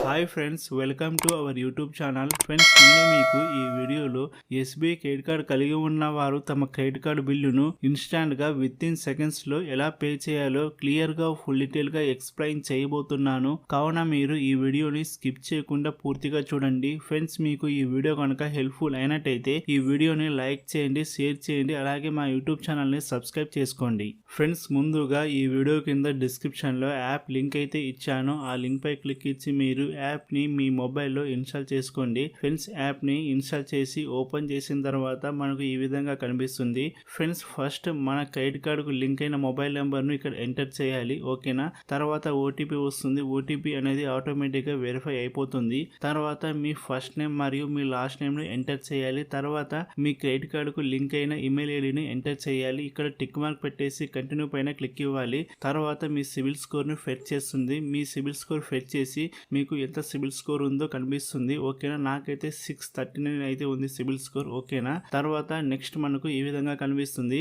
Hi friends, welcome to our YouTube channel. Friends, నేను మీకు ఈ వీడియోలో ఎస్బీఐ క్రెడిట్ కార్డు కలిగి ఉన్న వారు తమ క్రెడిట్ కార్డు బిల్లును ఇన్స్టాంట్గా విత్ ఇన్ సెకండ్స్లో ఎలా పే చేయాలో క్లియర్గా ఫుల్ డీటెయిల్గా ఎక్స్ప్లెయిన్ చేయబోతున్నాను. కావున మీరు ఈ వీడియోని స్కిప్ చేయకుండా పూర్తిగా చూడండి. ఫ్రెండ్స్, మీకు ఈ వీడియో కనుక హెల్ప్ఫుల్ అయినట్టయితే ఈ వీడియోని లైక్ చేయండి, షేర్ చేయండి, అలాగే మా యూట్యూబ్ ఛానల్ని సబ్స్క్రైబ్ చేసుకోండి. ఫ్రెండ్స్, ముందుగా ఈ వీడియో కింద డిస్క్రిప్షన్లో యాప్ లింక్ అయితే ఇచ్చాను. ఆ లింక్ పై క్లిక్ ఇచ్చి మీరు యాప్ని మీ మొబైల్లో ఇన్స్టాల్ చేసుకోండి. ఫ్రెండ్స్, యాప్ని ఇన్స్టాల్ చేసి ఓపెన్ చేసిన తర్వాత మనకు ఈ విధంగా కనిపిస్తుంది. ఫ్రెండ్స్, ఫస్ట్ మన క్రెడిట్ కార్డుకు లింక్ అయిన మొబైల్ నెంబర్ను ఇక్కడ ఎంటర్ చేయాలి. ఓకేనా? తర్వాత ఓటీపీ వస్తుంది. ఓటీపీ అనేది ఆటోమేటిక్గా వెరిఫై అయిపోతుంది. తర్వాత మీ ఫస్ట్ నేమ్ మరియు మీ లాస్ట్ నేమ్ను ఎంటర్ చేయాలి. తర్వాత మీ క్రెడిట్ కార్డుకు లింక్ అయిన ఈమెయిల్ ఐడిని ఎంటర్ చేయాలి. ఇక్కడ టిక్ మార్క్ పెట్టేసి కంటిన్యూ పైన క్లిక్ ఇవ్వాలి. తర్వాత మీ సిబిల్ స్కోర్ను ఫెచ్ చేస్తుంది. మీ సిబిల్ స్కోర్ ఫెచ్ చేసి మీకు ఎంత సిబిల్ స్కోర్ ఉందో కనిపిస్తుంది. ఓకేనా? నాకైతే 639 అయితే ఉంది సిబిల్ స్కోర్. ఓకేనా? తర్వాత నెక్స్ట్ మనకు ఈ విధంగా కనిపిస్తుంది.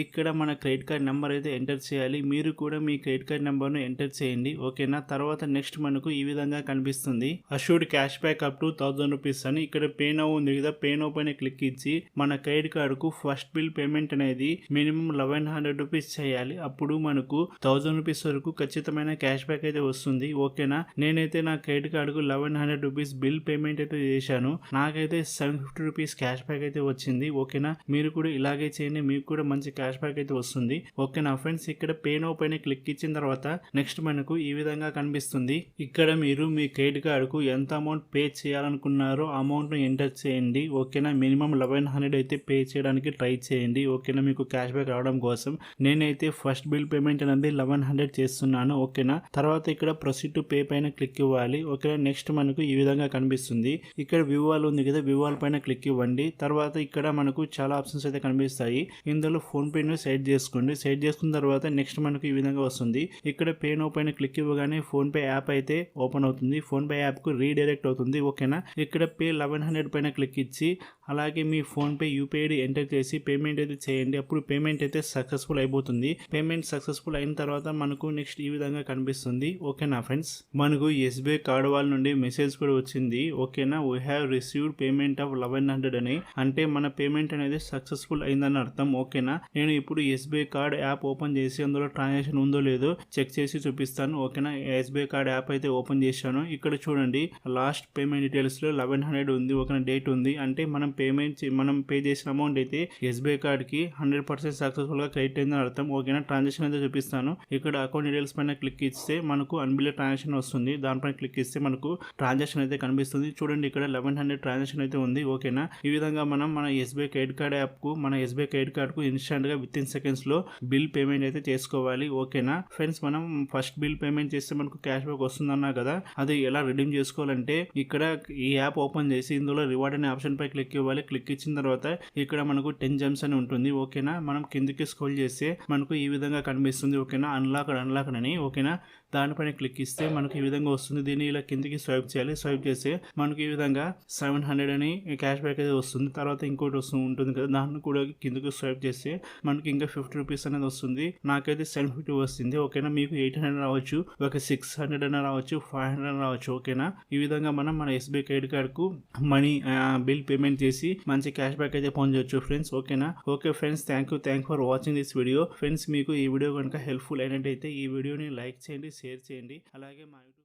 ఇక్కడ మన క్రెడిట్ కార్డ్ నెంబర్ అయితే ఎంటర్ చేయాలి. మీరు కూడా మీ క్రెడిట్ కార్డ్ నెంబర్ను ఎంటర్ చేయండి. ఓకేనా? తర్వాత నెక్స్ట్ మనకు ఈ విధంగా కనిపిస్తుంది. Assured cash back up to 1000 rupees అని ఇక్కడ పే నౌ ఉంది కదా, పే నౌ పైన క్లిక్ ఇచ్చి మన క్రెడిట్ కార్డుకు ఫస్ట్ బిల్ పేమెంట్ అనేది మినిమం 1100 రూపీస్ చేయాలి. అప్పుడు మనకు 1000 రూపీస్ వరకు ఖచ్చితమైన క్యాష్ బ్యాక్ అయితే వస్తుంది. ఓకేనా? నేనైతే నా క్రెడిట్ కార్డుకు 1100 రూపీస్ బిల్ పేమెంట్ అయితే చేశాను. నాకైతే 750 రూపీస్ క్యాష్ బ్యాక్ అయితే వచ్చింది. ఓకేనా? మీరు కూడా ఇలాగే చేయండి, మీకు కూడా మంచి క్యాష్ బ్యాక్ అయితే వస్తుంది. ఓకేనా ఫ్రెండ్స్? ఇక్కడ పే నౌ పైన క్లిక్ ఇచ్చిన తర్వాత నెక్స్ట్ మనకు ఈ విధంగా కనిపిస్తుంది. ఇక్కడ మీరు మీ క్రెడిట్ కార్డుకు ఎంత అమౌంట్ పే చేయాలనుకున్నారో అమౌంట్ ను ఎంటర్ చేయండి. ఓకేనా? మినిమం 1100 అయితే పే చేయడానికి ట్రై చేయండి. ఓకేనా? మీకు క్యాష్ బ్యాక్ రావడం కోసం నేనైతే ఫస్ట్ బిల్ పేమెంట్ అనేది 1100 చేస్తున్నాను. ఓకేనా? తర్వాత ఇక్కడ ప్రొసీడ్ టు పే పైన క్లిక్ ఇవ్వాలి. ఓకేనా? నెక్స్ట్ మనకు ఈ విధంగా కనిపిస్తుంది. ఇక్కడ వ్యూ ఆల్ ఉంది కదా, వ్యూ ఆల్ పైన క్లిక్ ఇవ్వండి. తర్వాత ఇక్కడ మనకు చాలా ఆప్షన్స్ అయితే కనిపిస్తాయి. ఇందులో ఫోన్ పే ను సెట్ చేసుకోండి. సెట్ చేసుకున్న తర్వాత నెక్స్ట్ మనకు ఈ విధంగా వస్తుంది. ఇక్కడ పే నౌ పైన క్లిక్ ఇవ్వగానే ఫోన్ పే యాప్ అయితే ఓపెన్ అవుతుంది. ఫోన్ పే యాప్ కు రీడైరెక్ట్ అవుతుంది. ఓకేనా? ఇక్కడ పే 1100 పైన క్లిక్ ఇచ్చి అలాగే మీ PhonePe UPI ID enter చేసి పేమెంట్ అయితే చేయండి. అప్పుడు పేమెంట్ అయితే సక్సెస్ఫుల్ అయిపోతుంది. పేమెంట్ సక్సెస్ఫుల్ అయిన తర్వాత మనకు నెక్స్ట్ ఈ విధంగా కనిపిస్తుంది. ఓకేనా ఫ్రెండ్స్? మనకు ఎస్బీఐ కార్డు వాళ్ళ నుండి మెసేజ్ కూడా వచ్చింది. ఓకేనా? We have received payment of 1100 అని, అంటే మన పేమెంట్ అనేది సక్సెస్ఫుల్ అయిందని అర్థం. ఓకేనా? నేను ఇప్పుడు ఎస్బీఐ కార్డ్ యాప్ ఓపెన్ చేసి అందులో ట్రాన్సాక్షన్ ఉందో లేదో చెక్ చేసి చూపిస్తాను. ఓకేనా? ఎస్బీఐ కార్డ్ యాప్ అయితే ఓపెన్ చేశాను. ఇక్కడ చూడండి, లాస్ట్ పేమెంట్ డీటెయిల్స్ లో 1100 ఉంది. ఒక డేట్ ఉంది. అంటే మనం పే చేసిన అమౌంట్ అయితే ఎస్బీఐ కార్డ్ కి 100% సక్సెస్ఫుల్ గా క్రెడిట్ అయిందని అర్థం. ఓకేనా? ట్రాన్సాక్షన్ అయితే చూపిస్తాను. ఇక్కడ అకౌంట్ డీటెయిల్స్ పైన క్లిక్ ఇస్తే మనకు అన్బిల్డ్ ట్రాన్సాక్షన్ వస్తుంది. దానిపైన క్లిక్ ఇస్తే మనకు ట్రాన్సాక్షన్ అయితే కనిపిస్తుంది. చూడండి, ఇక్కడ 1100 ట్రాన్సాక్షన్ అయితే ఉంది. ఓకేనా? ఈ విధంగా మనం మన ఎస్బీఐ క్రెడిట్ కార్డ్ యాప్ కు, మన ఎస్బీఐ క్రెడిట్ కార్డ్ కు ఇన్స్టాంట్ గా విత్ ఇన్ సెకండ్స్ లో బిల్ పేమెంట్ అయితే చేసుకోవాలి. ఓకేనా ఫ్రెండ్స్? మనం ఫస్ట్ బిల్ పేమెంట్ చేస్తే మనకు క్యాష్ బ్యాక్ వస్తుందన్నా కదా, అది ఎలా రిడీమ్ చేసుకోవాలంటే ఇక్కడ ఈ యాప్ ఓపెన్ చేసి ఇందులో రివార్డ్ అనే ఆప్షన్ పై క్లిక్ ఇవ్వాలి. క్లిక్ ఇచ్చిన తర్వాత ఇక్కడ మనకు 10 జెమ్స్ అని ఉంటుంది. ఓకేనా? మనం కిందికి స్క్రోల్ చేస్తే మనకు ఈ విధంగా కనిపిస్తుంది. ఓకేనా? అన్లాక్డ్ అని. ఓకేనా? దానిపైన క్లిక్ ఇస్తే మనకు ఈ విధంగా వస్తుంది. దీన్ని ఇలా కిందికి స్వైప్ చేయాలి. స్వైప్ చేస్తే మనకు ఈ విధంగా 700 అని క్యాష్ బ్యాక్ అయితే వస్తుంది. తర్వాత ఇంకోటి ఉంటుంది కదా, దాన్ని కూడా కిందకి స్వైప్ చేస్తే మనకి ఇంకా 50 రూపీస్ అనేది వస్తుంది. నాకైతే 750 వస్తుంది. ఓకేనా? మీకు 800 రావచ్చు, ఒక 600 అని రావచ్చు, 500 అని రావచ్చు. ఓకేనా? ఈ విధంగా మనం మన ఎస్బీఐ క్రెడిట్ కార్డ్ కు మనీ బిల్ పేమెంట్ చేసి మంచి క్యాష్ బ్యాక్ అయితే పొందవచ్చు ఫ్రెండ్స్. ఓకేనా? Okay friends, thank you for watching this video. Friends, మీకు ఈ వీడియో కనుక హెల్ప్ఫుల్ అయినట్టయితే ఈ వీడియోని లైక్ చేయండి, షేర్ చేయండి, అలాగే మా యూట్యూబ్